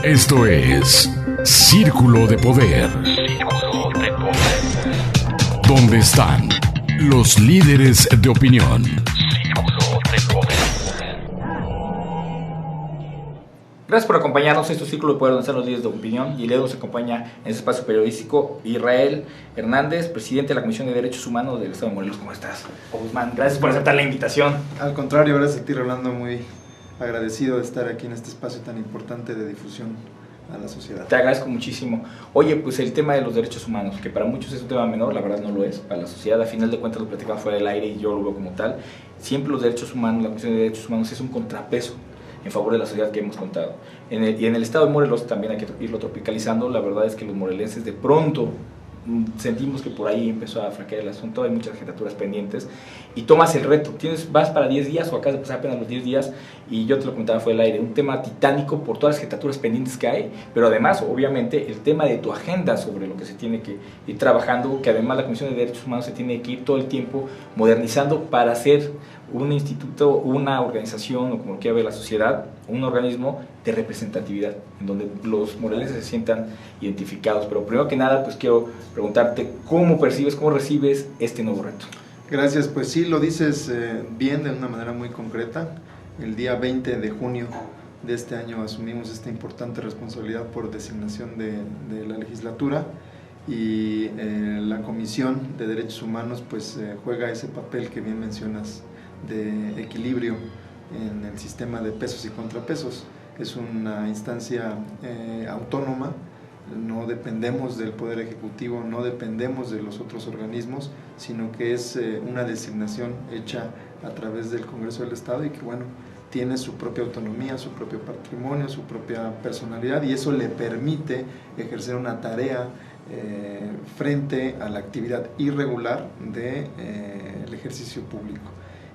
Esto es Círculo de Poder. ¿Dónde están los líderes de opinión? Gracias por acompañarnos en este Círculo de Poder, donde están los líderes de opinión. Y el día de hoy nos acompaña en este espacio periodístico Israel Hernández, presidente de la Comisión de Derechos Humanos del Estado de Morelos. ¿Cómo estás, Guzmán? Gracias por aceptar la invitación. Al contrario, gracias a ti, Rolando, muy agradecido de estar aquí en este espacio tan importante de difusión a la sociedad. Te agradezco muchísimo. Oye, pues el tema de los derechos humanos, que para muchos es un tema menor, la verdad no lo es, para la sociedad, a final de cuentas lo platicamos fuera del aire y yo lo veo como tal. Siempre los derechos humanos, la Comisión de Derechos Humanos es un contrapeso en favor de la sociedad que hemos contado. Y en el estado de Morelos también hay que irlo tropicalizando. La verdad es que los morelenses de pronto sentimos que por ahí empezó a flaquear el asunto, hay muchas jefaturas pendientes y tomas el reto, vas para 10 días o acabas de pasar apenas los 10 días y yo te lo comentaba fuera del aire, un tema titánico por todas las jefaturas pendientes que hay, pero además obviamente el tema de tu agenda sobre lo que se tiene que ir trabajando, que además la Comisión de Derechos Humanos se tiene que ir todo el tiempo modernizando para ser un instituto, una organización o como lo quiera ver la sociedad, un organismo de representatividad en donde los morelenses se sientan identificados. Pero primero que nada pues quiero preguntarte cómo percibes, cómo recibes este nuevo reto. Gracias, pues sí, lo dices bien, de una manera muy concreta. El día 20 de junio de este año asumimos esta importante responsabilidad por designación de la legislatura y la Comisión de Derechos Humanos pues juega ese papel que bien mencionas de equilibrio en el sistema de pesos y contrapesos. Es una instancia autónoma, no dependemos del Poder Ejecutivo, no dependemos de los otros organismos, sino que es una designación hecha a través del Congreso del Estado y que bueno, tiene su propia autonomía, su propio patrimonio, su propia personalidad y eso le permite ejercer una tarea frente a la actividad irregular del ejercicio público.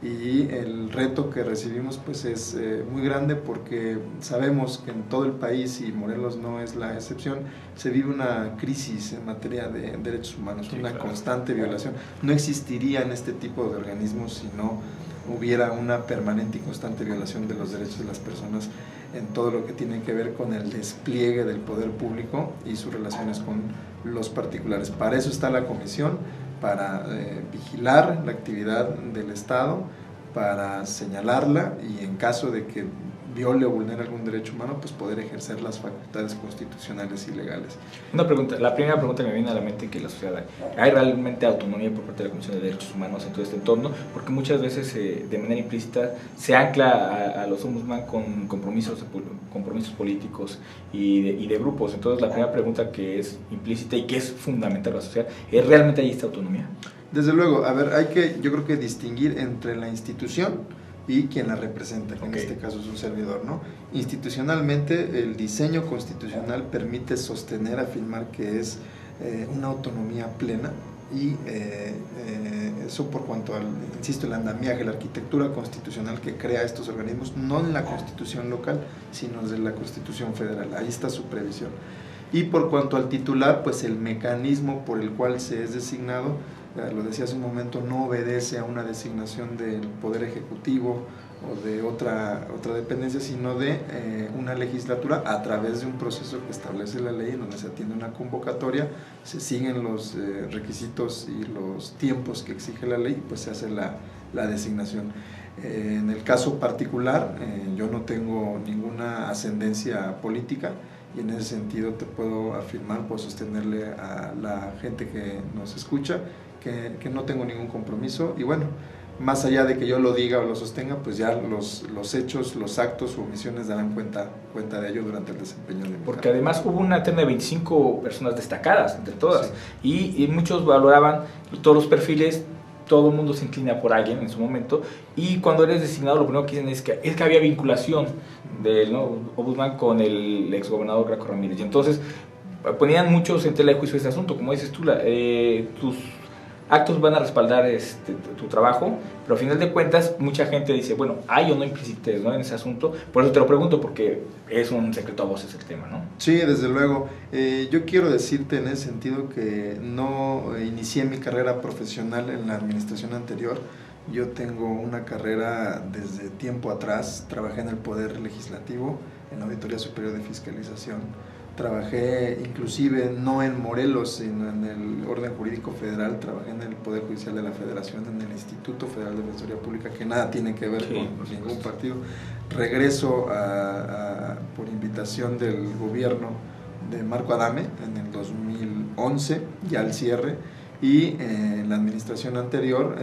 Y el reto que recibimos pues es muy grande porque sabemos que en todo el país, y Morelos no es la excepción, se vive una crisis en materia de derechos humanos, sí, una claro, constante violación. No existirían este tipo de organismos si no hubiera una permanente y constante violación de los derechos de las personas en todo lo que tiene que ver con el despliegue del poder público y sus relaciones con los particulares. Para eso está la comisión, para vigilar la actividad del Estado, para señalarla y en caso de que viole o vulnere algún derecho humano, pues poder ejercer las facultades constitucionales y legales. Una pregunta, la primera pregunta que me viene a la mente es que la sociedad, ¿hay realmente autonomía por parte de la Comisión de Derechos Humanos en todo este entorno? Porque muchas veces de manera implícita se ancla a los ombudsman con compromisos políticos y de grupos. Entonces la primera pregunta que es implícita y que es fundamental para la sociedad, ¿es realmente ahí esta autonomía? Desde luego, a ver, yo creo que distinguir entre la institución y quien la representa, que en este caso es un servidor, ¿no? Institucionalmente, el diseño constitucional permite sostener, afirmar que es una autonomía plena y eso por cuanto al, insisto, el andamiaje, la arquitectura constitucional que crea estos organismos, no en la Constitución local, sino desde la Constitución federal, ahí está su previsión. Y por cuanto al titular, pues el mecanismo por el cual se es designado, lo decía hace un momento, no obedece a una designación del Poder Ejecutivo o de otra dependencia, sino de una legislatura a través de un proceso que establece la ley en donde se atiende una convocatoria, se siguen los requisitos y los tiempos que exige la ley y pues se hace la designación. En el caso particular, yo no tengo ninguna ascendencia política, y en ese sentido te puedo afirmar, puedo sostenerle a la gente que nos escucha que no tengo ningún compromiso y bueno, más allá de que yo lo diga o lo sostenga, pues ya los hechos, los actos o omisiones darán cuenta de ello durante el desempeño de mi Porque cargo. además hubo una terna de 25 personas destacadas entre todas, sí, y muchos valoraban todos los perfiles. Todo el mundo se inclina por alguien en su momento y cuando eres designado lo primero que dicen es que había vinculación del ombudsman con el exgobernador Graco Ramírez y entonces ponían muchos en tela de juicio este asunto, como dices tú, tus actos van a respaldar tu trabajo, pero al final de cuentas mucha gente dice, bueno, hay o no implícites, ¿no?, en ese asunto, por eso te lo pregunto porque es un secreto a voces el tema, ¿no? Sí, desde luego. Yo quiero decirte en ese sentido que no inicié mi carrera profesional en la administración anterior. Yo tengo una carrera desde tiempo atrás, trabajé en el Poder Legislativo, en la Auditoría Superior de Fiscalización, trabajé inclusive no en Morelos, sino en el orden jurídico federal, trabajé en el Poder Judicial de la Federación, en el Instituto Federal de Defensoría Pública, que nada tiene que ver con ningún partido. Regreso por invitación del gobierno de Marco Adame en el 2011, ya al cierre, y en la administración anterior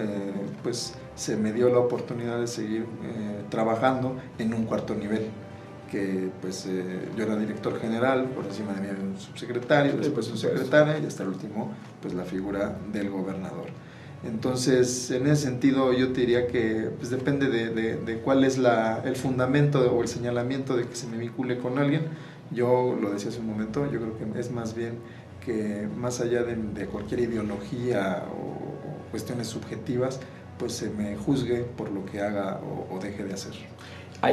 pues se me dio la oportunidad de seguir trabajando en un cuarto nivel, que pues yo era director general, por encima de mí había un subsecretario, después un secretario y hasta el último pues la figura del gobernador. Entonces, en ese sentido yo te diría que pues depende de cuál es el fundamento o el señalamiento de que se me vincule con alguien. Yo lo decía hace un momento, yo creo que es más bien que más allá de cualquier ideología o cuestiones subjetivas, pues se me juzgue por lo que haga o deje de hacer.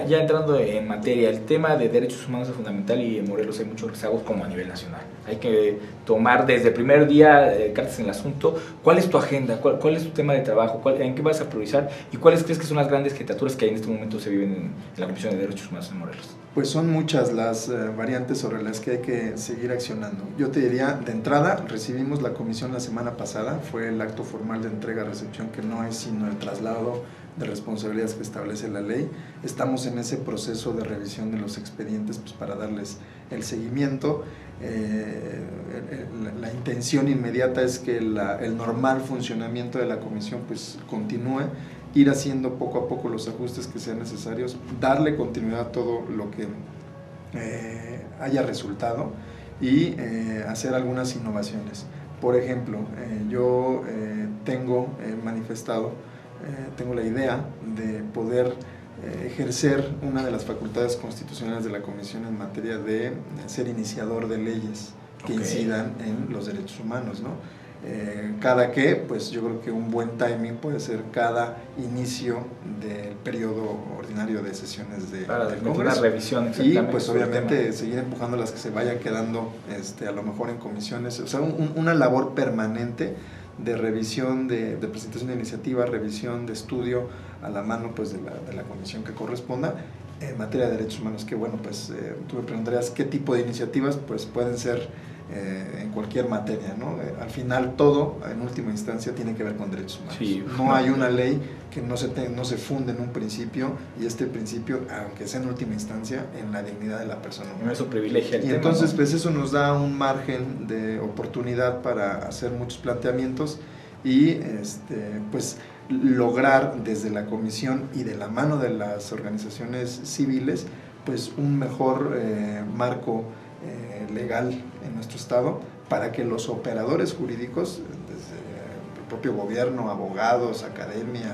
Ya entrando en materia, el tema de derechos humanos es fundamental y en Morelos hay muchos rezagos como a nivel nacional. Hay que tomar desde el primer día cartas en el asunto. ¿Cuál es tu agenda? ¿Cuál es tu tema de trabajo? ¿En qué vas a priorizar? ¿Y cuáles crees que son las grandes jetaturas que en este momento se viven en la Comisión de Derechos Humanos en Morelos? Pues son muchas las variantes sobre las que hay que seguir accionando. Yo te diría, de entrada, recibimos la comisión la semana pasada, fue el acto formal de entrega-recepción, que no es sino el traslado de responsabilidades que establece la ley. Estamos en ese proceso de revisión de los expedientes pues, para darles el seguimiento. La intención inmediata es que el normal funcionamiento de la comisión pues, continúe, ir haciendo poco a poco los ajustes que sean necesarios, darle continuidad a todo lo que haya resultado y hacer algunas innovaciones. Por ejemplo, yo tengo manifestado, tengo la idea de poder ejercer una de las facultades constitucionales de la Comisión en materia de ser iniciador de leyes que incidan en los derechos humanos, ¿no? Cada que, pues yo creo que un buen timing puede ser cada inicio del periodo ordinario de sesiones del Congreso. Una revisión, y pues obviamente seguir empujando las que se vayan quedando a lo mejor en comisiones, o sea, una labor permanente de revisión, de presentación de iniciativa, revisión de estudio a la mano pues de la comisión que corresponda en materia de derechos humanos, que bueno, pues tú me preguntarías qué tipo de iniciativas, pues pueden ser en cualquier materia, ¿no? Al final todo, en última instancia, tiene que ver con derechos humanos. Sí, no hay una ley que no se funde en un principio, y este principio, aunque sea en última instancia, en la dignidad de la persona humana. Eso privilegia el tema, entonces, ¿no? Pues eso nos da un margen de oportunidad para hacer muchos planteamientos y pues lograr desde la comisión y de la mano de las organizaciones civiles pues un mejor marco legal en nuestro estado para que los operadores jurídicos, desde el propio gobierno, abogados, academia,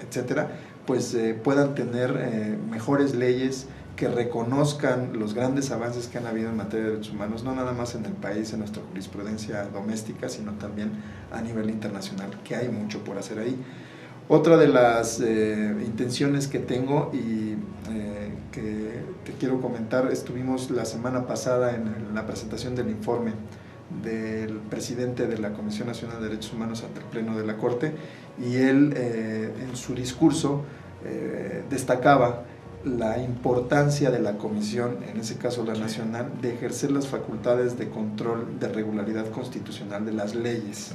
etcétera, pues puedan tener mejores leyes que reconozcan los grandes avances que han habido en materia de derechos humanos, no nada más en el país, en nuestra jurisprudencia doméstica, sino también a nivel internacional, que hay mucho por hacer ahí. Otra de las intenciones que tengo y que te quiero comentar, estuvimos la semana pasada en la presentación del informe del presidente de la Comisión Nacional de Derechos Humanos ante el Pleno de la Corte, y él en su discurso destacaba la importancia de la comisión, en ese caso la nacional, de ejercer las facultades de control de regularidad constitucional de las leyes.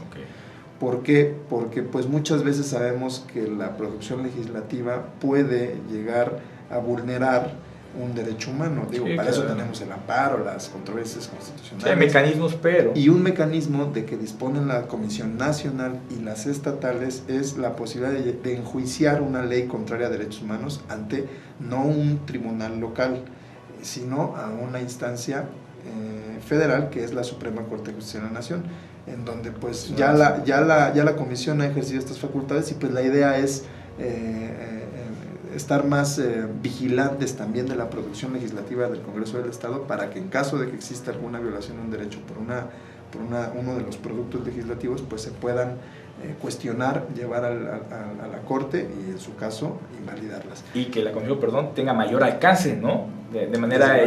¿Por qué? Porque pues muchas veces sabemos que la producción legislativa puede llegar a vulnerar un derecho humano. Digo, sí, para eso tenemos el amparo, las controversias constitucionales. Sí, hay mecanismos, pero... Y un mecanismo de que disponen la Comisión Nacional y las estatales es la posibilidad de enjuiciar una ley contraria a derechos humanos ante no un tribunal local, sino a una instancia federal, que es la Suprema Corte de Justicia de la Nación, en donde pues ya la Comisión ha ejercido estas facultades, y pues la idea es estar más vigilantes también de la producción legislativa del Congreso del Estado, para que en caso de que exista alguna violación de un derecho por uno de los productos legislativos, pues se puedan cuestionar, llevar a la Corte y en su caso invalidarlas. Y que la Comisión, perdón, tenga mayor alcance, ¿no? De manera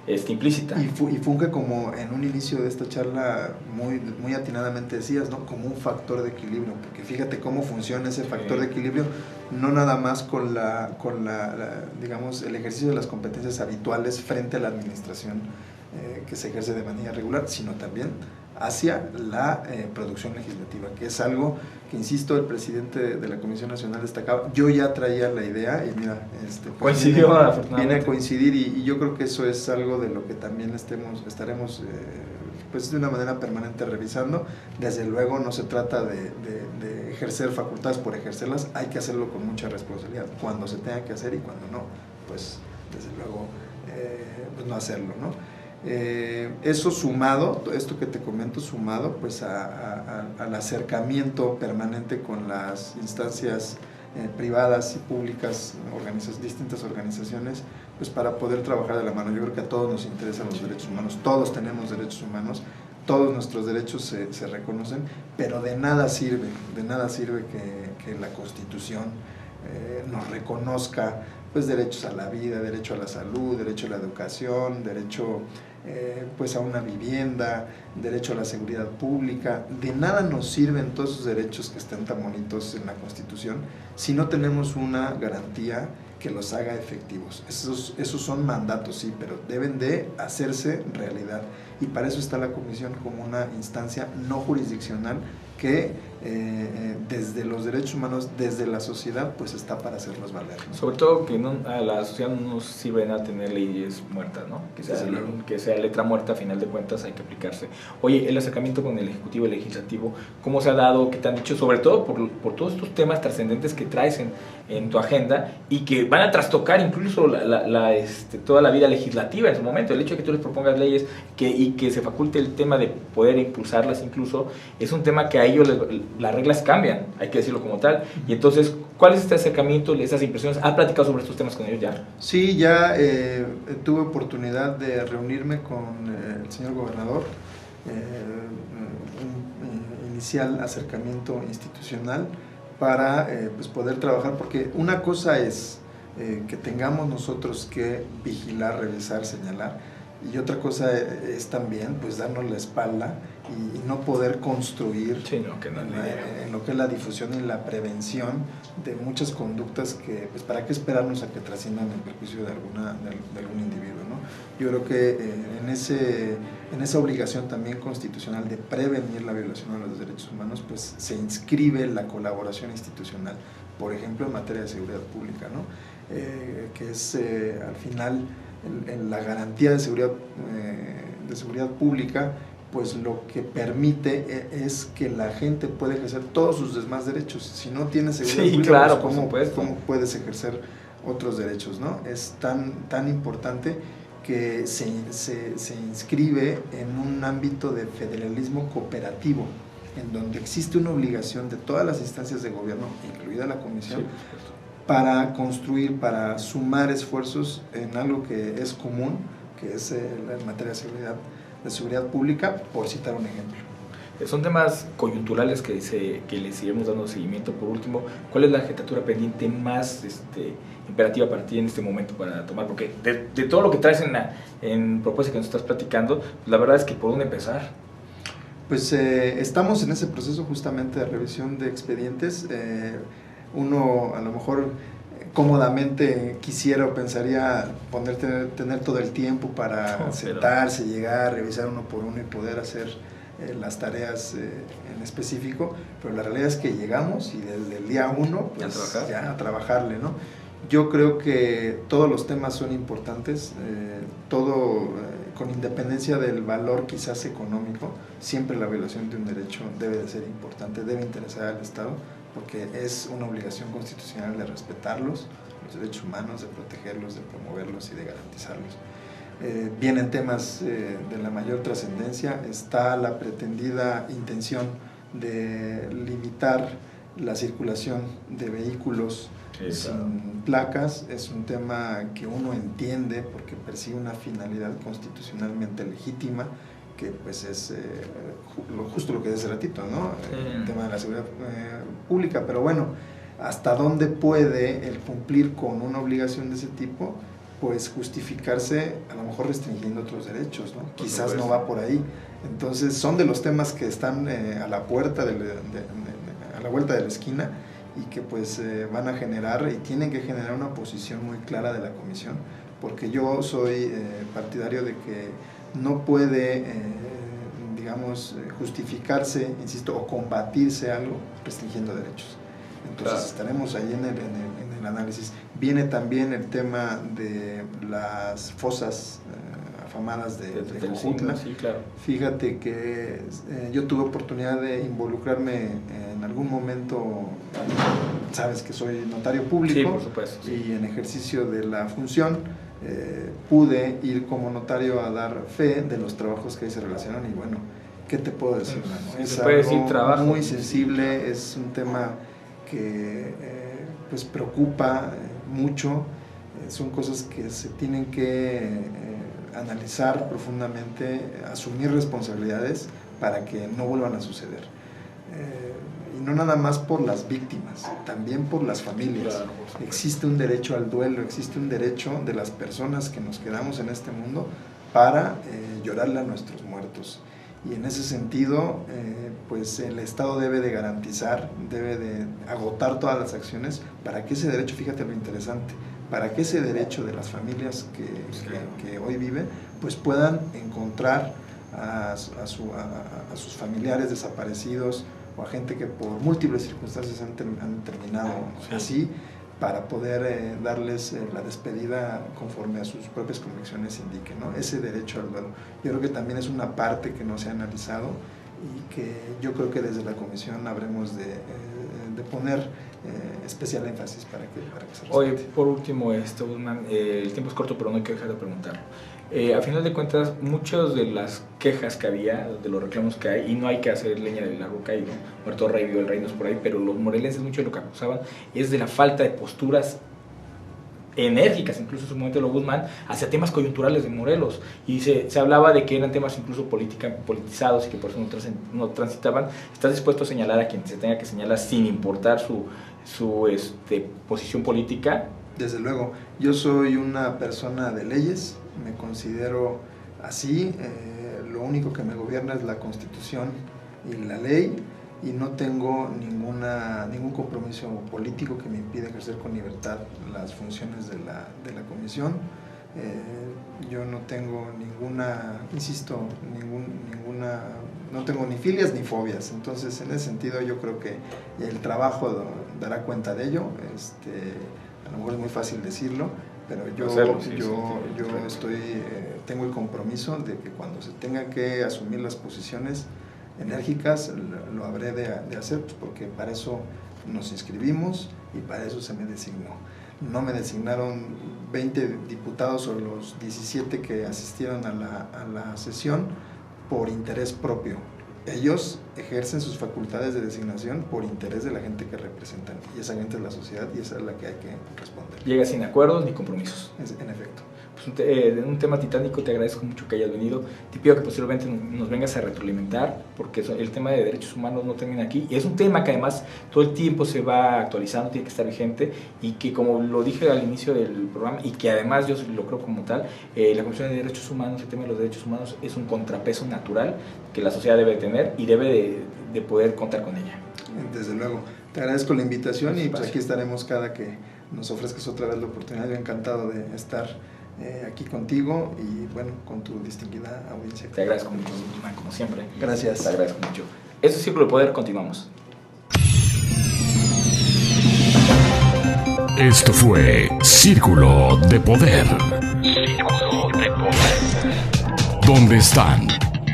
implícita. Y funge como en un inicio de esta charla muy atinadamente decías, ¿no? Como un factor de equilibrio, porque fíjate cómo funciona ese factor de equilibrio, no nada más con digamos, el ejercicio de las competencias habituales frente a la administración que se ejerce de manera regular, sino también hacia la producción legislativa, que es algo que, insisto, el presidente de la Comisión Nacional destacaba. Yo ya traía la idea y mira, pues coincidió afortunadamente. Viene a coincidir y yo creo que eso es algo de lo que también estaremos pues de una manera permanente revisando. Desde luego no se trata de ejercer facultades por ejercerlas, hay que hacerlo con mucha responsabilidad, cuando se tenga que hacer, y cuando no, pues desde luego pues no hacerlo, ¿no? Eso sumado, esto que te comento, sumado pues al acercamiento permanente con las instancias privadas y públicas, distintas organizaciones, pues para poder trabajar de la mano. Yo creo que a todos nos interesan los derechos humanos, todos tenemos derechos humanos, todos nuestros derechos se reconocen, pero de nada sirve que la Constitución nos reconozca pues derechos a la vida, derecho a la salud, derecho a la educación, derecho pues a una vivienda, derecho a la seguridad pública. De nada nos sirven todos esos derechos que están tan bonitos en la Constitución si no tenemos una garantía que los haga efectivos. Esos son mandatos, sí, pero deben de hacerse realidad, y para eso está la Comisión como una instancia no jurisdiccional que desde los derechos humanos, desde la sociedad, pues está para hacerlos valer, ¿no? Sobre todo que a la sociedad no nos sirve nada tener leyes muertas, ¿no? Que sea letra muerta, a final de cuentas hay que aplicarse. Oye, el acercamiento con el Ejecutivo y el Legislativo, ¿cómo se ha dado? ¿Qué te han dicho? Sobre todo por todos estos temas trascendentes que traes en tu agenda y que van a trastocar incluso toda la vida legislativa en su momento. El hecho de que tú les propongas leyes y que se faculte el tema de poder impulsarlas incluso, es un tema que a ellos las reglas cambian, hay que decirlo como tal. Y entonces, ¿cuál es este acercamiento, esas impresiones? ¿Has platicado sobre estos temas con ellos ya? Sí, ya tuve oportunidad de reunirme con el señor gobernador, un inicial acercamiento institucional para pues poder trabajar, porque una cosa es que tengamos nosotros que vigilar, revisar, señalar, y otra cosa es también pues darnos la espalda y no poder construir en lo que es la difusión y la prevención de muchas conductas que, pues para qué esperarnos a que trasciendan en perjuicio de algún individuo, ¿no? Yo creo que en esa obligación también constitucional de prevenir la violación de los derechos humanos, pues se inscribe la colaboración institucional, por ejemplo en materia de seguridad pública, ¿no? Que es al final en la garantía de seguridad pública, pues lo que permite es que la gente pueda ejercer todos sus demás derechos. Si no tienes seguridad pública, claro, pues ¿cómo puedes ejercer otros derechos, ¿no? Es tan importante que se inscribe en un ámbito de federalismo cooperativo, en donde existe una obligación de todas las instancias de gobierno, incluida la Comisión, para construir, para sumar esfuerzos en algo que es común, que es en materia de seguridad pública, por citar un ejemplo. Son temas coyunturales que le seguiremos dando seguimiento. Por último, ¿cuál es la agenda pendiente más imperativa para ti en este momento para tomar? Porque de todo lo que traes en propuesta que nos estás platicando, la verdad es que ¿por dónde empezar? Pues estamos en ese proceso justamente de revisión de expedientes. Uno a lo mejor cómodamente quisiera o pensaría tener todo el tiempo para sentarse, llegar, revisar uno por uno y poder hacer las tareas en específico, pero la realidad es que llegamos y desde el día 1 pues ya a trabajarle, ¿no? Yo creo que todos los temas son importantes, con independencia del valor quizás económico, siempre la violación de un derecho debe de ser importante, debe interesar al Estado, porque es una obligación constitucional de respetarlos, los derechos humanos, de protegerlos, de promoverlos y de garantizarlos. Vienen temas de la mayor trascendencia, está la pretendida intención de limitar la circulación de vehículos sin placas. Es un tema que uno entiende porque persigue una finalidad constitucionalmente legítima, que pues es justo lo que decía hace ratito, ¿no? El tema de la seguridad pública, pero bueno, ¿hasta dónde puede el cumplir con una obligación de ese tipo? Pues justificarse a lo mejor restringiendo otros derechos, ¿no? Quizás no va por ahí. Entonces son de los temas que están a la puerta a la vuelta de la esquina y que pues van a generar y tienen que generar una posición muy clara de la comisión, porque yo soy partidario de que no puede digamos justificarse, insisto, o combatirse algo restringiendo derechos. Entonces estaremos ahí en el análisis. Viene también el tema de las fosas afamadas de Jojutla. Sí, claro. Fíjate que yo tuve oportunidad de involucrarme en algún momento, sabes que soy notario público, sí, por supuesto, sí. Y en ejercicio de la función pude ir como notario a dar fe de los trabajos que ahí se relacionan y bueno, ¿qué te puedo decir? Es algo muy sensible, es un tema que pues preocupa mucho, son cosas que se tienen que analizar profundamente, asumir responsabilidades para que no vuelvan a suceder. Y no nada más por las víctimas, también por las familias. Claro, existe un derecho al duelo, existe un derecho de las personas que nos quedamos en este mundo para llorarle a nuestros muertos. Y en ese sentido, pues el Estado debe de garantizar, debe de agotar todas las acciones para que ese derecho, fíjate lo interesante, para que ese derecho de las familias que hoy viven, pues puedan encontrar a sus familiares desaparecidos o a gente que por múltiples circunstancias han terminado así, para poder darles la despedida conforme a sus propias convicciones indiquen, ¿no? Ese derecho al duelo. Yo creo que también es una parte que no se ha analizado y que yo creo que desde la comisión habremos de poner especial énfasis para que se respete. Oye, por último, Guzmán, el tiempo es corto, pero no hay que dejar de preguntar. A final de cuentas, muchas de las quejas que había, de los reclamos que hay, y no hay que hacer leña del árbol caído, muerto rey, vio el rey, no es por ahí, pero los morelenses mucho de lo que acusaban es de la falta de posturas enérgicas, incluso en su momento de Guzmán, hacia temas coyunturales de Morelos, y se hablaba de que eran temas incluso politizados y que por eso no transitaban. ¿Estás dispuesto a señalar a quien se tenga que señalar sin importar su posición política? Desde luego, yo soy una persona de leyes, me considero así, lo único que me gobierna es la Constitución y la ley, y no tengo ningún compromiso político que me impida ejercer con libertad las funciones de la comisión. Yo no tengo no tengo ni filias ni fobias, entonces en ese sentido yo creo que el trabajo dará cuenta de ello. A lo mejor es muy fácil decirlo, pero yo tengo el compromiso de que cuando se tengan que asumir las posiciones enérgicas, lo habré de hacer, pues porque para eso nos inscribimos y para eso se me designó. No me designaron 20 diputados o los 17 que asistieron a la sesión por interés propio. Ellos ejercen sus facultades de designación por interés de la gente que representan, y esa gente es la sociedad y esa es la que hay que responder. Llega sin acuerdos ni compromisos. En efecto. Pues un tema titánico, te agradezco mucho que hayas venido. Te pido que posteriormente nos vengas a retroalimentar, porque el tema de derechos humanos no termina aquí, y es un tema que además todo el tiempo se va actualizando, tiene que estar vigente, y que, como lo dije al inicio del programa, y que además yo lo creo como tal, la Comisión de Derechos Humanos, el tema de los derechos humanos es un contrapeso natural que la sociedad debe tener y debe de poder contar con ella. Desde luego, te agradezco la invitación y pues aquí estaremos cada que nos ofrezcas otra vez la oportunidad. Yo encantado de estar aquí contigo y bueno, con tu distinguida audiencia. Te agradezco mucho, como siempre. Gracias. Te agradezco mucho. Eso es Círculo de Poder, continuamos. Esto fue Círculo de Poder. Círculo de Poder. ¿Dónde están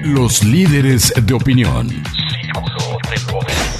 los líderes de opinión? Círculo de Poder.